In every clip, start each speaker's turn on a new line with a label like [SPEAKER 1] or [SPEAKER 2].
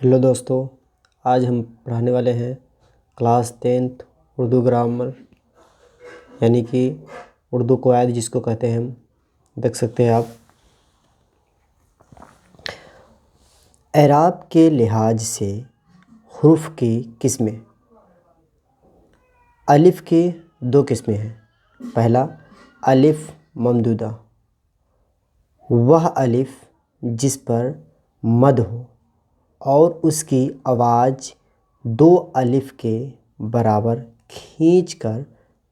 [SPEAKER 1] Hello दोस्तों, आज हम पढ़ाने वाले हैं क्लास 10th उर्दू ग्रामर यानी कि उर्दू कवायद जिसको कहते हैं। हम देख सकते हैं आप एराब के लिहाज से हुरूफ की किस्में। अलिफ की दो किस्में हैं। पहला अलिफ ममदूदा, वह अलिफ जिस पर मद हो और उसकी आवाज़ दो अलिफ के बराबर खींचकर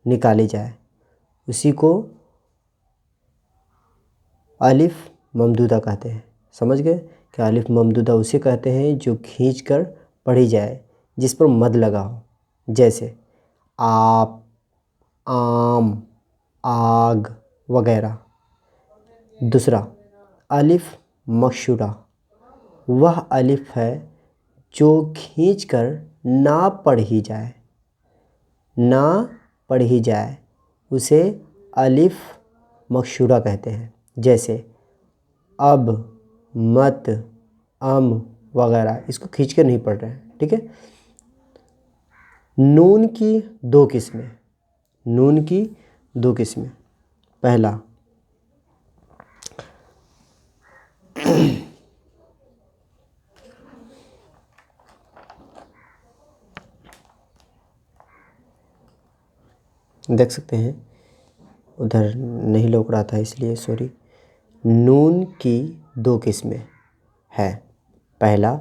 [SPEAKER 1] निकाली जाए, उसी को अलिफ ममदूदा कहते हैं। समझ गए कि अलिफ ममदूदा उसे कहते हैं जो खींचकर पढ़ी जाए, जिस पर मद लगा हो, जैसे आप, आम, आग वगैरह। दूसरा अलिफ मकशूरा, वह अलिफ है जो खींचकर ना पढ़ी जाए, उसे अलिफ मकशूरा कहते हैं। जैसे अब, मत, अम वगैरह, इसको खींचकर नहीं पढ़ रहे हैं। ठीक है। नून की दो किस्में। पहला देख सकते हैं, उधर नहीं लौक रहा था इसलिए सॉरी। नून की दो किस्में है। पहला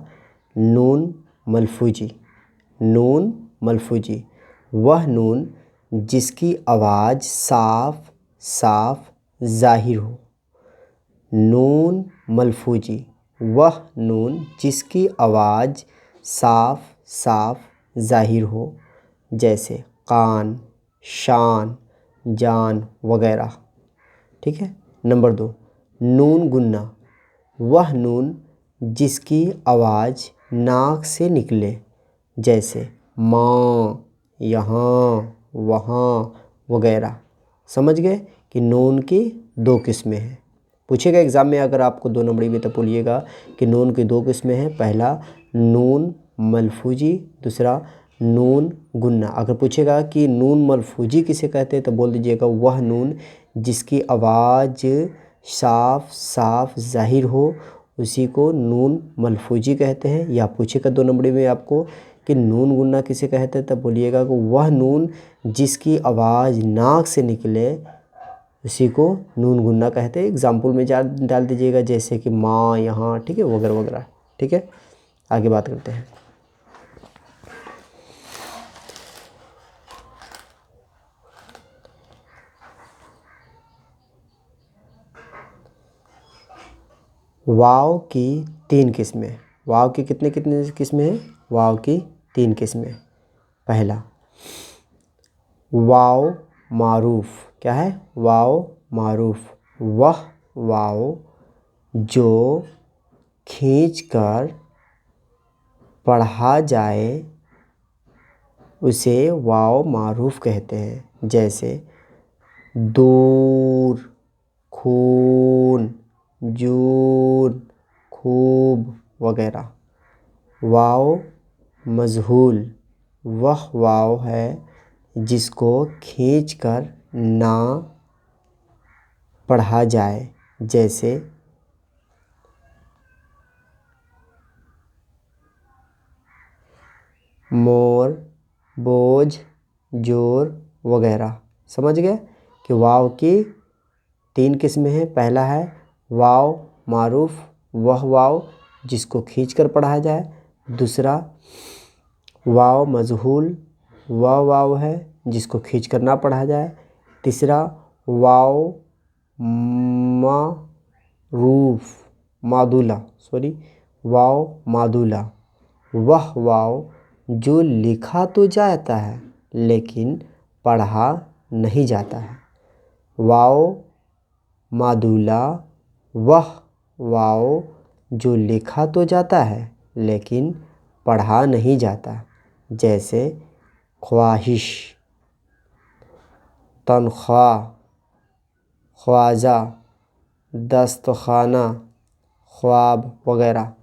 [SPEAKER 1] नून मलफूजी, वह नून जिसकी आवाज़ साफ साफ ज़ाहिर हो। नून मलफूजी, वह नून जिसकी आवाज़ साफ साफ ज़ाहिर हो, जैसे कान, शान, जान वगैरह। ठीक है। नंबर 2 नून गुन्ना, वह नून जिसकी आवाज़ नाक से निकले, जैसे माँ, यहाँ, वहाँ वगैरह। समझ गए कि नून की दो किस्में हैं। पूछेगा एग्ज़ाम में, अगर आपको 2 नंबरी में, तो बोलिएगा कि नून की दो किस्में हैं। पहला नून मलफूजी, दूसरा नून गुन्ना। अगर पूछेगा कि नून मलफूजी किसे कहते हैं, तो बोल दीजिएगा वह नून जिसकी आवाज़ साफ साफ ज़ाहिर हो, उसी को नून मलफूजी कहते हैं। या पूछेगा 2 नंबरी में आपको कि नून गुन्ना किसे कहते हैं, तब बोलिएगा कि वह नून जिसकी आवाज़ नाक से निकले, उसी को नून गुन्ना कहते हैं। एग्जाम्पल में डाल दीजिएगा, जैसे कि माँ, यहाँ, ठीक है, वगैरह वगैरह। ठीक है, आगे बात करते हैं। वाव की 3 किस्में। वाव की कितने किस्में हैं? वाव की 3 किस्में। पहला वाव मारूफ। क्या है? वाव मारूफ, वह वाव जो खींचकर पढ़ा जाए, उसे वाव मारूफ कहते हैं। जैसे दूर, खून, जून, खूब वगैरह। वाव मजहूल, वह वाव है जिसको खींचकर ना पढ़ा जाए, जैसे मोर, बोझ, जोर वगैरह। समझ गए कि वाव की 3 किस्में हैं। पहला है वाव मारूफ, वह वाव जिसको खींचकर पढ़ा जाए। दूसरा वाव मजहूल, वह वाव है जिसको खींचकर ना पढ़ा जाए। तीसरा वाव वाव मादूला, वह वाव जो लिखा तो जाता है लेकिन पढ़ा नहीं जाता है। वाव मादूला, वह वाव जो लिखा तो जाता है लेकिन पढ़ा नहीं जाता, जैसे ख्वाहिश, तनख्वाह, ख्वाजा, दस्तखाना, ख्वाब वगैरह।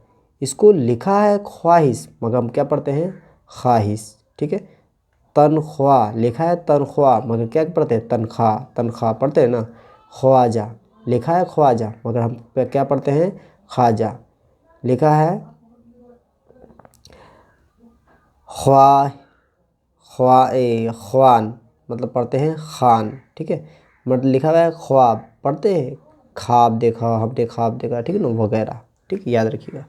[SPEAKER 1] इसको लिखा है ख्वाहिश मगर हम क्या पढ़ते हैं, ख्वाहिश। ठीक है, तनख्वाह लिखा है तनख्वाह मगर क्या पढ़ते हैं, तनख्वाह, तनख्वाह पढ़ते हैं ना। ख्वाजा लिखा है ख्वाजा मगर हम क्या पढ़ते हैं, ख्वाजा। लिखा है ख्वा ख्वान मतलब पढ़ते हैं खान। ठीक है, मतलब लिखा हुआ है ख्वाब, पढ़ते हैं ख्वाब देखा, हमने ख्वाब देखा, ठीक है ना, वगैरह। ठीक, याद रखिएगा।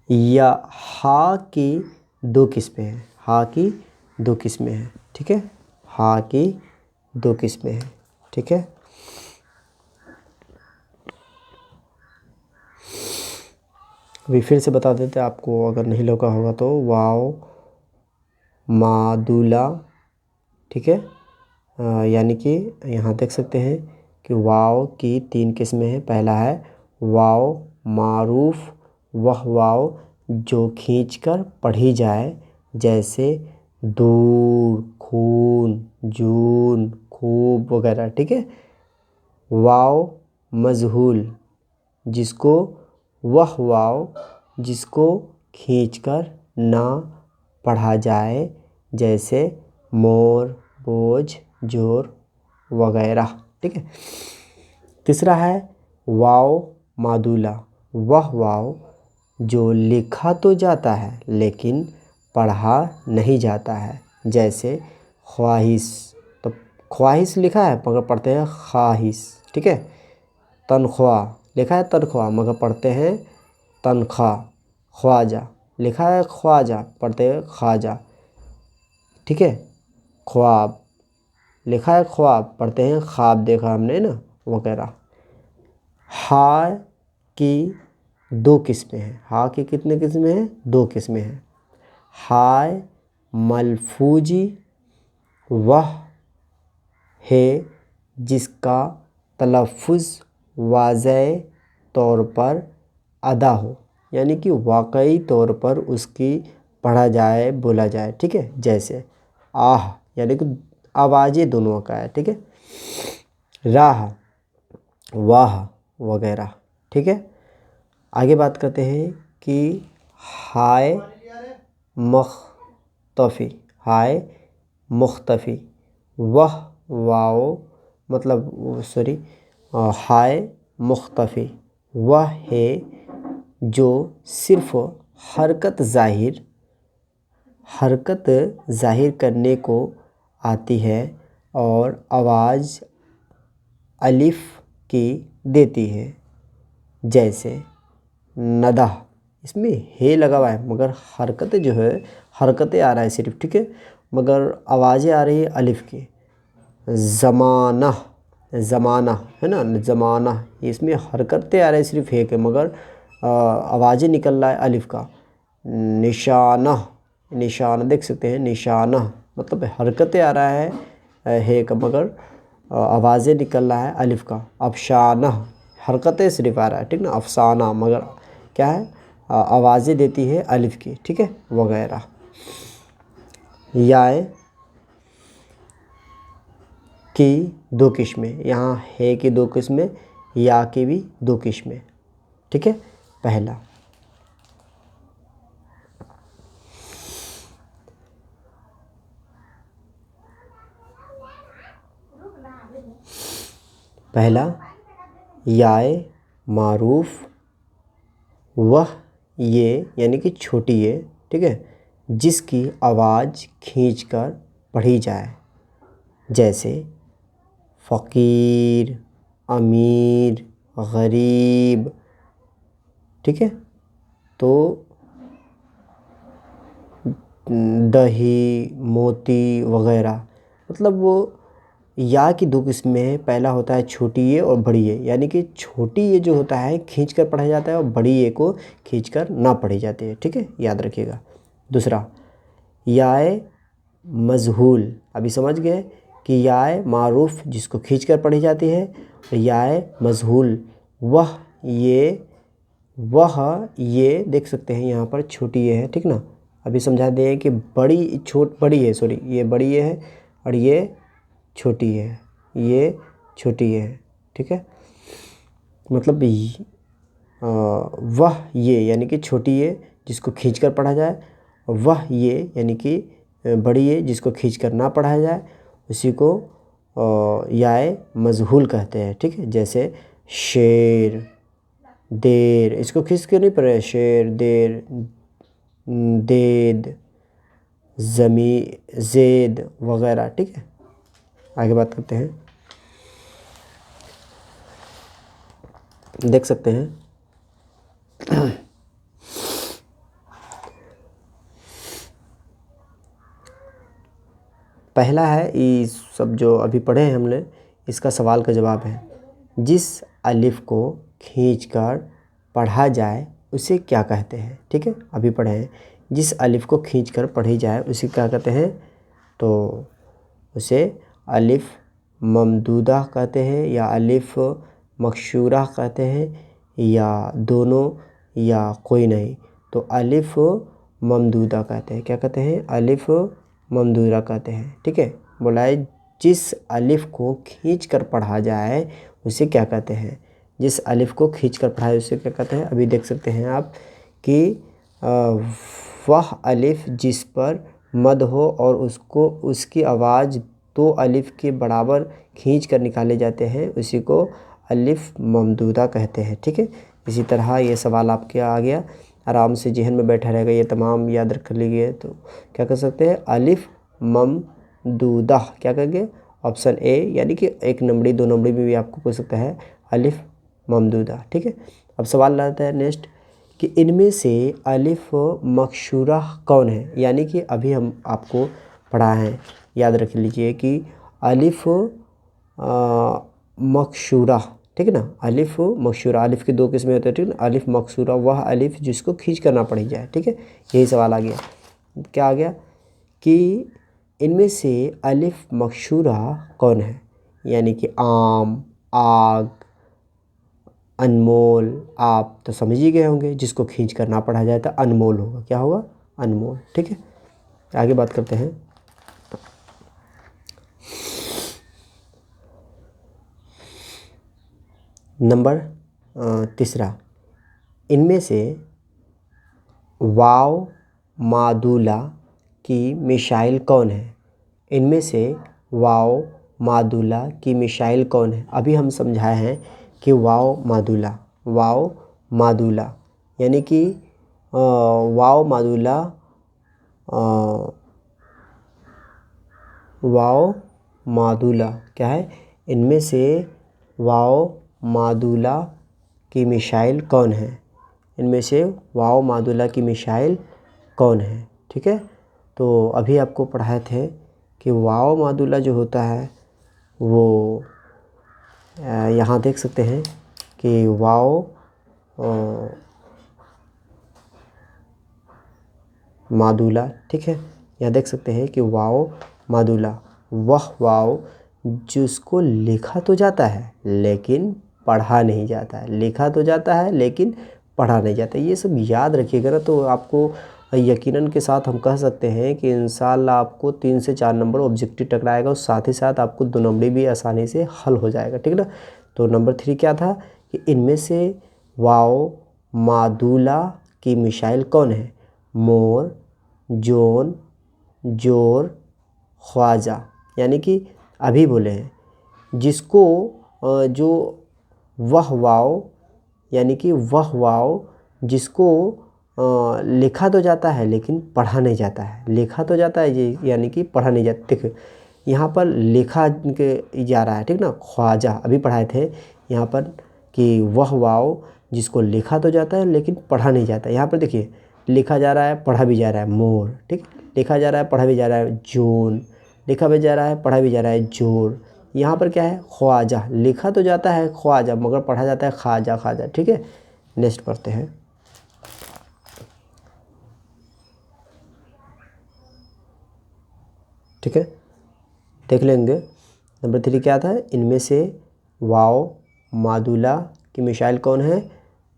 [SPEAKER 1] या हा की दो किस्में हैं, हा की दो किस्में हैं। ठीक है, हा की दो किस्में हैं। ठीक है, अभी फिर से बता देते आपको अगर नहीं लगा होगा तो। वाव मादुला। ठीक है, यानी कि यहाँ देख सकते हैं कि वाव की तीन किस्में हैं। पहला है वाव मारूफ, वह वाव जो खींचकर पढ़ी जाए, जैसे दूर, खून, जून, खूब वगैरह। ठीक है, वाव मजहूल जिसको, वह वाव जिसको खींचकर ना पढ़ा जाए, जैसे मोर, बोझ, जोर वगैरह। ठीक है, तीसरा है वाव मादुला, वह वाव जो लिखा तो जाता है लेकिन पढ़ा नहीं जाता है, जैसे ख्वाहिश। तो ख्वाहिश लिखा है मगर पढ़ते हैं ख्वाहिश। ठीक है, तनख्वाह लिखा है तनख्वाह मगर पढ़ते हैं तनख्वाह। ख्वाजा लिखा है ख्वाजा, पढ़ते हैं ख्वाजा। ठीक है, ख्वाब लिखा है ख्वाब, पढ़ते हैं ख्वाब देखा हमने ना, वगैरह। हा की दो किस्में हैं, हा की कितने किस्में हैं, दो किस्में हैं। हाय मलफूजी, वह है जिसका तलफ़ुज़ वाज़ह तौर पर अदा हो, यानी कि वाकई तौर पर उसकी पढ़ा जाए, बोला जाए। ठीक है, जैसे आह यानी कि आवाज़ें दोनों का है। ठीक है, राह, वाह वगैरह। ठीक है, आगे बात करते हैं कि हाय मुख्तफ़ी, हाय मुख्तफ़ी, वह वाव मतलब सॉरी हाय मुख्तफ़ी वह है जो सिर्फ़ हरकत ज़ाहिर करने को आती है और आवाज़ अलिफ की देती है, जैसे नदा। इसमें हे लगा हुआ है मगर हरकतें जो है, हरकतें आ रहा है सिर्फ। ठीक है, मगर आवाज़ें आ रही है अलिफ की। ज़माना, ज़माना है ना, ज़माना, इसमें हरकतें आ रही है सिर्फ हे के मगर आवाज़ें निकल रहा है अलिफ का। निशाना, निशाना देख सकते हैं, निशाना मतलब हरकतें आ रहा है हे का मगर आवाज़ें निकल रहा है अलिफ का। अफशाना हरकतें सिर्फ आ रहा है, ठीक ना। अफसाना मगर क्या है, आवाज़ें देती है अलिफ की। ठीक है, वगैरह। याए की दो किस्में, यहाँ है की दो किस्में, या की भी दो किस्में। ठीक है, पहला याए मारूफ, वह ये यानी कि छोटी ये। ठीक है, जिसकी आवाज़ खींचकर पढ़ी जाए, जैसे फ़कीर, अमीर, गरीब। ठीक है, तो दही, मोती वगैरह, मतलब वो या की दो किस्में हैं। पहला होता है छोटी ये और बड़ी ये, यानी कि छोटी ये जो होता है खींच कर पढ़ा जाता है और बड़ी ये को खींच कर ना पढ़ी जाती है। ठीक है, याद रखिएगा। दूसरा याए मजहूल, अभी समझ गए कि याए मारूफ जिसको खींच कर पढ़ी जाती है, और याए मजहूल वह ये देख सकते हैं यहाँ पर छोटी ये है। ठीक ना, अभी समझा दें कि बड़ी है, सॉरी ये बड़ी ये है और ये छोटी है, ये छोटी है। ठीक है, मतलब वह ये यानी कि छोटी ये जिसको खींचकर पढ़ा जाए, वह ये यानी कि बड़ी ये जिसको खींचकर ना पढ़ा जाए, उसी को याए मजहूल कहते हैं। ठीक है, जैसे शेर, देर, इसको खींच के नहीं पढ़े, शेर, देर, देद, जमी, जेद वगैरह। ठीक है, आगे बात करते हैं। देख सकते हैं पहला है, ये सब जो अभी पढ़े हैं हमने, इसका सवाल का जवाब है, जिस अलिफ को खींचकर पढ़ा जाए उसे क्या कहते हैं। ठीक है, अभी पढ़े हैं, जिस अलिफ को खींचकर पढ़ी जाए उसे क्या कहते हैं, तो उसे अलिफ ममदूदा कहते हैं, या अलिफ मकशूरा कहते हैं, या दोनों, या कोई नहीं। तो अलिफ ममदूदा कहते हैं। क्या कहते हैं, अलिफ ममदूदा कहते हैं। ठीक है, बोला है जिस अलिफ को खींचकर पढ़ा जाए उसे क्या कहते हैं, जिस अलिफ को खींचकर पढ़ा जाए उसे क्या कहते हैं। अभी देख सकते हैं आप कि वह अलिफ जिस पर मद हो और उसको उसकी आवाज़ दो अलिफ के बराबर खींच कर निकाले जाते हैं, उसी को अलिफ ममदूदा कहते हैं। ठीक है, इसी तरह ये सवाल आपके आ गया, आराम से जहन में बैठा रहेगा, ये तमाम याद रख लीजिए। तो क्या कर सकते हैं, अलिफ ममदूदा, क्या कहेंगे, ऑप्शन ए, यानी कि 1 नंबरी 2 नंबरी में भी आपको पूछ सकता है अलिफ ममदूदा। ठीक है, अब सवाल आता है नेक्स्ट कि इनमें से अलिफ मकशूरा कौन है। यानी कि अभी हम आपको पढ़ा है, याद रख लीजिए कि अलिफ मकशूरा, ठीक है ना, अलिफ मकशूरा, अलिफ के 2 किस्में होते हैं। ठीक है ना, अलिफ मकशूरा वह अलिफ जिसको खींच कर ना पढ़ी जाए। ठीक है, यही सवाल आ गया। क्या आ गया कि इनमें से अलिफ मकशूरा कौन है, यानी कि आम, आग, अनमोल। आप तो समझ ही गए होंगे, जिसको खींच कर ना पढ़ा जाए तो अनमोल होगा। क्या होगा, अनमोल। ठीक है, आगे बात करते हैं। नंबर 3, इनमें से वाव मादूला की मिसाइल कौन है। इनमें से वाव मादूला की मिसाइल कौन है। अभी हम समझाए हैं कि वाव मादूला यानी कि वाव मादूला क्या है, इनमें से वाव मादूला की मिसाइल कौन है, इनमें से वाव मादूला की मिसाइल कौन है। ठीक है, तो अभी आपको पढ़ाए थे कि वाव मादूला जो होता है वो यहाँ देख सकते हैं कि वाव मादूला, ठीक है, यहाँ देख सकते हैं कि वाव मादूला वह वाव जिसको लिखा तो जाता है लेकिन पढ़ा नहीं जाता है, लिखा तो जाता है लेकिन पढ़ा नहीं जाता। ये सब याद रखिएगा ना, तो आपको यकीनन के साथ हम कह सकते हैं कि इंशाल्लाह आपको 3 से 4 नंबर ऑब्जेक्टिव टकराएगा और साथ ही साथ आपको 2 नंबरी भी आसानी से हल हो जाएगा। ठीक है ना, तो नंबर 3 क्या था कि इनमें से वाव मादूला की मिसाइल कौन है, मोर, जोन, जोर, ख्वाजा। यानी कि अभी बोले हैं जिसको जो वह वाव यानी कि वह वाव जिसको लिखा तो जाता है लेकिन पढ़ा नहीं जाता है, लिखा तो जाता है ये यानी कि पढ़ा नहीं जाता। देखिए यहाँ पर लिखा के जा रहा है, ठीक ना, ख्वाजा अभी पढ़ाए थे यहाँ पर कि वह वाव जिसको लिखा तो जाता है लेकिन पढ़ा नहीं जाता। यहाँ पर देखिए लिखा जा रहा है पढ़ा भी जा रहा है, मोर, ठीक, लिखा जा रहा है पढ़ा भी जा रहा है, जोन, लिखा भी जा रहा है पढ़ा भी जा रहा है, जोर। यहाँ पर क्या है, ख्वाजा, लिखा तो जाता है ख्वाजा मगर पढ़ा जाता है खाजा खाजा। ठीक है, नेक्स्ट पढ़ते हैं। ठीक है, देख लेंगे। नंबर 3 क्या था, इनमें से वाव मादूला की मिसाइल कौन है,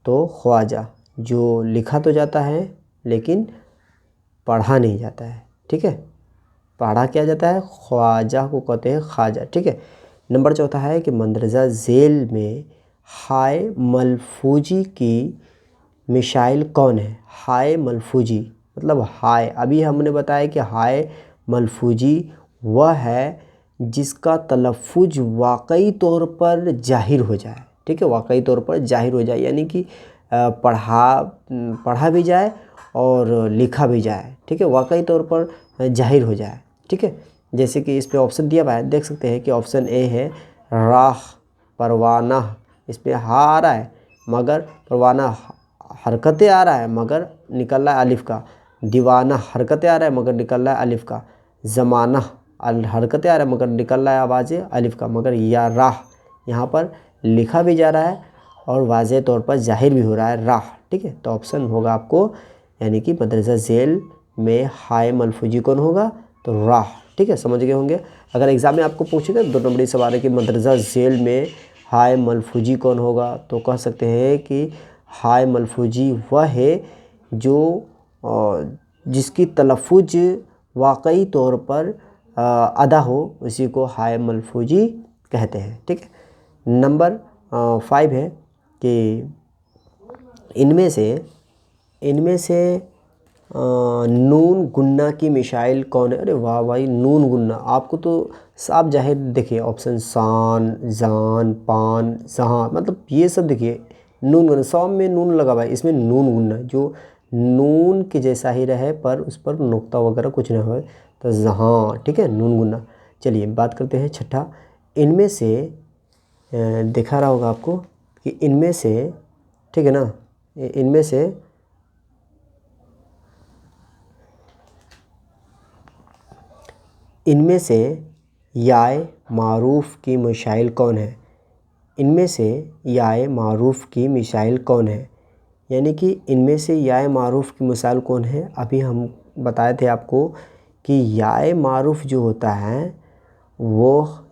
[SPEAKER 1] तो ख्वाजा जो लिखा तो जाता है लेकिन पढ़ा नहीं जाता है। ठीक है, पढ़ा क्या जाता है, ख्वाजा को कहते हैं खाजा। ठीक है, नंबर 4 है कि मंदरजा झेल में हाय मलफूजी की मिसाइल कौन है? हाय मलफूजी मतलब हाय, अभी हमने बताया कि हाय मलफूजी वह है जिसका तलफ़ुज़ वाकई तौर पर ज़ाहिर हो जाए। ठीक है, वाकई तौर पर ज़ाहिर हो जाए, यानी कि पढ़ा भी जाए और लिखा भी जाए। ठीक है, वाकई तौर पर ज़ाहिर हो जाए। ठीक है, जैसे कि इस पे ऑप्शन दिया हुआ है, देख सकते हैं कि ऑप्शन ए है राह, परवाना, इस पर हा आ रहा है मगर परवाना हरकतें आ रहा है मगर निकल रहा है अलिफ का। दीवाना हरकतें आ रहा है मगर निकल रहा है अलिफ का। ज़माना हरकतें आ रहा है मगर निकल रहा है आवाज़ अलिफ का। मगर या राह यहाँ पर लिखा भी जा रहा है और वाज़े तौर पर ज़ाहिर भी हो रहा है राह। ठीक है, तो ऑप्शन होगा आपको, यानी कि मदरसा झेल में हाय मलफूजी कौन होगा? तो राह। ठीक है, समझ गए होंगे। अगर एग्ज़ाम में आपको पूछेगा 2 नंबरी सवाल है कि मदरसा झेल में हाय मलफूजी कौन होगा, तो कह सकते हैं कि हाय मलफूजी वह है जो जिसकी तलफ़ुज़ वाकई तौर पर अदा हो, उसी को हाय मलफूजी कहते हैं। ठीक है, नंबर 5 है कि इनमें से नून गुन्ना की मिसाइल कौन है? अरे वाह भाई, नून गुन्ना आपको तो साफ जाहिर देखिए, ऑप्शन शान, जान, पान, जहाँ, मतलब ये सब देखिए नून गुन्ना, सॉम में नून लगा हुआ है, इसमें नून गुन्ना जो नून के जैसा ही रहे पर उस पर नुक्ता वगैरह कुछ ना हो, तो जहाँ। ठीक है, नून गुन्ना। चलिए बात करते हैं छठा। इनमें से दिखा रहा होगा आपको कि इनमें से, ठीक है ना, इनमें से याय मारूफ़ की मिसाइल कौन है? इनमें से याय मारूफ़ की मिसाइल कौन है? यानी कि इनमें से याय मारूफ़ की मिसाइल कौन है? अभी हम बताए थे आपको कि याय मारूफ़ जो होता है वह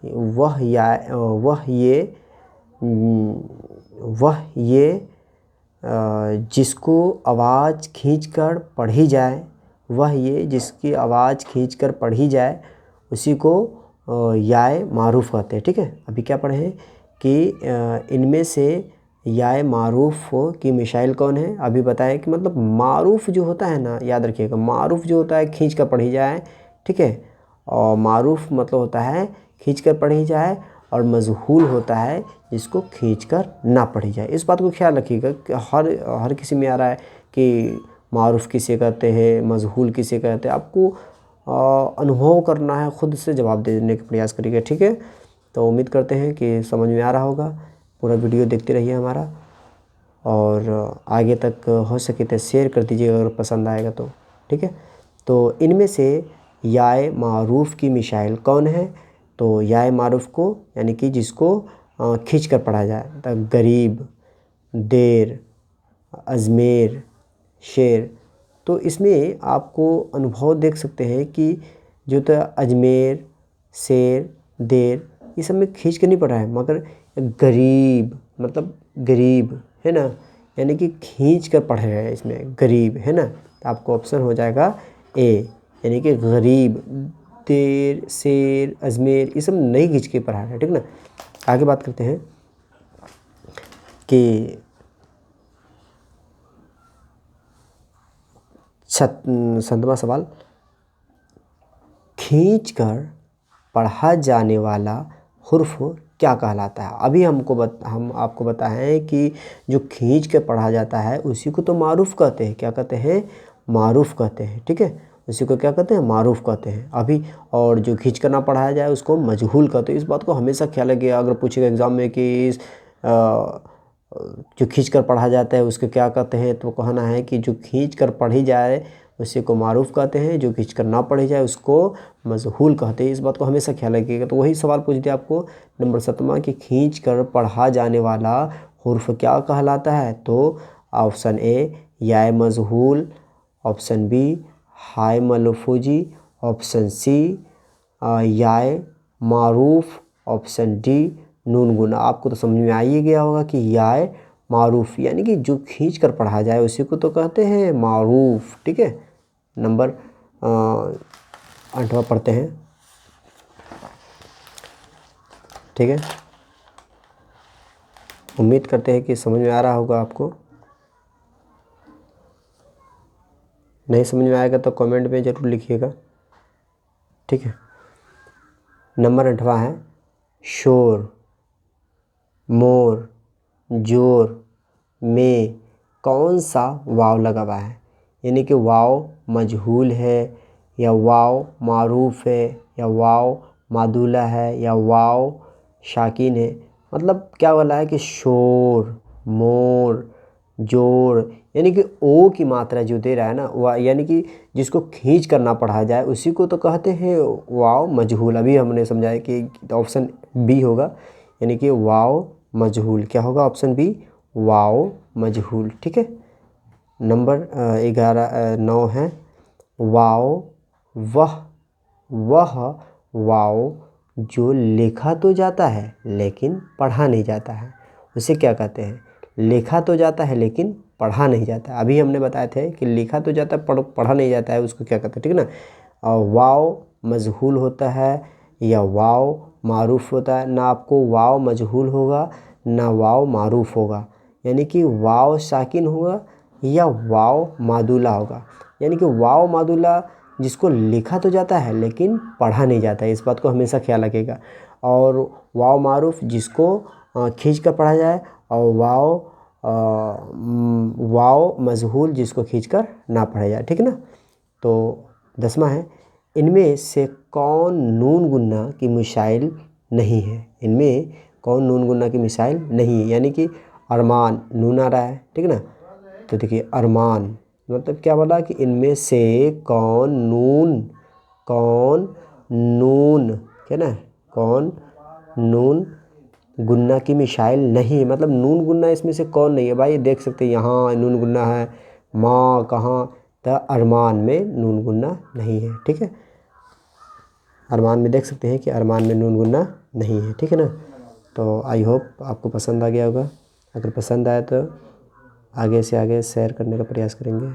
[SPEAKER 1] ये जिसको आवाज़ खींचकर पढ़ी जाए, वह ये जिसकी आवाज़ खींचकर पढ़ी जाए उसी को याय मारूफ़ कहते हैं। ठीक है, अभी क्या पढ़े हैं कि इनमें से याय मारूफ़ की मिसाइल कौन है? अभी बताया कि मतलब मारूफ़ जो होता है ना, याद रखिएगा, मारूफ़ जो होता है खींच कर पढ़ी जाए। ठीक है, और मारूफ़ मतलब होता है खींच कर पढ़ी जाए, और मजहूल होता है जिसको खींचकर ना पढ़ी जाए। इस बात को ख्याल रखिएगा कि हर किसी में आ रहा है कि मारूफ़ किसे कहते हैं, मजहूल किसे कहते हैं। आपको अनुभव करना है, ख़ुद से जवाब देने का प्रयास करिएगा। ठीक है, तो उम्मीद करते हैं कि समझ में आ रहा होगा। पूरा वीडियो देखते रहिए हमारा, और आगे तक हो सके तो शेयर कर दीजिएगा अगर पसंद आएगा तो। ठीक है, तो इनमें से याय मारूफ़ की मिसाइल कौन है? तो याय मारूफ़ को, यानी कि जिसको खींच कर पढ़ा जाए, तो गरीब, देर, अजमेर, शेर। तो इसमें आपको अनुभव देख सकते हैं कि जो तो अजमेर, शेर, देर, ये सब में खींच कर नहीं पढ़ा है, मगर गरीब मतलब गरीब है ना, यानी कि खींच कर पढ़ रहे हैं इसमें, गरीब है ना। तो आपको ऑप्शन हो जाएगा ए, यानी कि गरीब। देर, शेर, अजमेर, ये सब नहीं खींच के पढ़ा है। ठीक ना, आगे बात करते हैं कि 7वां सवाल, खींचकर पढ़ा जाने वाला हुर्फ क्या कहलाता है? अभी हम आपको बताएं कि जो खींच कर पढ़ा जाता है उसी को तो मारूफ़ कहते हैं। क्या कहते हैं? मारूफ़ कहते हैं। ठीक है, उसी को क्या कहते हैं? मारूफ़ कहते हैं। अभी और जो खींच कर ना पढ़ाया जाए उसको मजहूल कहते हैं। इस बात को हमेशा ख्याल रखिएगा। अगर पूछेगा एग्ज़ाम में कि जो खींच कर पढ़ा जाता है उसको क्या कहते हैं, तो कहना है कि जो खींच कर पढ़ी जाए उसी को मारूफ़ कहते हैं, जो खींच कर ना पढ़ी जाए उसको मजहूल कहते हैं। इस बात को हमेशा ख्याल रखिएगा। तो वही सवाल पूछ दिया आपको नंबर 7वां कि खींच कर पढ़ा जाने वाला हुर्फ क्या कहलाता है? तो ऑप्शन ए याय मजहूल, ऑप्शन बी हाय मलफूजी, ऑप्शन सी याय मारूफ़, ऑप्शन डी नून गुना। आपको तो समझ में आ ही गया होगा कि याय मारूफ़ यानी कि जो खींच कर पढ़ा जाए उसी को तो कहते हैं मारूफ़। ठीक है, नंबर 8वां पढ़ते हैं। ठीक है, उम्मीद करते हैं कि समझ में आ रहा होगा आपको। नहीं समझ में आएगा तो कमेंट में ज़रूर लिखिएगा, ठीक है। नंबर 8वां है शोर। मोर, जोर में कौन सा वाव लगा हुआ है, यानी कि वाव मजहूल है या वाव मारूफ है या वाव मादुला है या वाव शाकिन है। मतलब क्या बोला है कि शोर, मोर, जोर, यानी कि ओ की मात्रा जो दे रहा है ना वह, यानी कि जिसको खींच कर ना पढ़ा जाए उसी को तो कहते हैं वाव मजहूल। अभी हमने समझाया कि ऑप्शन बी होगा, यानी कि वाव मजहूल। क्या होगा ऑप्शन बी, वाव मजहूल, ठीक है। नंबर 9 है वाव वह वाव जो लिखा तो जाता है लेकिन पढ़ा नहीं जाता है, उसे क्या कहते हैं। लिखा तो जाता है लेकिन पढ़ा नहीं जाता है। अभी हमने बताए थे कि लिखा तो जाता है पढ़ा नहीं जाता है, उसको क्या कहते हैं, ठीक है ना। और वाव मजहूल होता है या वाव मारूफ होता है। ना आपको वाव मजहूल होगा ना वाव मारूफ होगा, यानी कि वाव साकिन होगा या वाव मादुला होगा। यानी कि वाव मादुला जिसको लिखा तो जाता है लेकिन पढ़ा नहीं जाता है, इस बात को हमेशा ख्याल रखिएगा। और वाव मारूफ जिसको खींच कर पढ़ा जाए, और वाव मजहूल जिसको खींचकर ना पढ़ा जाए, ठीक है ना। तो 10वां है इनमें से कौन नून गुन्ना की मिसाइल नहीं है। इनमें कौन नून गुन्ना की मिसाइल नहीं है, यानी कि अरमान नून आ रहा है, ठीक है ना। तो देखिए अरमान मतलब क्या बोला कि इनमें से कौन नून क्या ना, कौन नून गुन्ना की मिसाइल नहीं है। मतलब नून गुन्ना इसमें से कौन नहीं है भाई, देख सकते हैं यहाँ नून गुन्ना है, माँ कहाँ, तो अरमान में नून गुन्ना नहीं है, ठीक है। अरमान में देख सकते हैं कि अरमान में नून गुन्ना नहीं है, ठीक है ना। तो आई होप आपको पसंद आ गया होगा। अगर पसंद आया तो आगे से आगे शेयर करने का प्रयास करेंगे।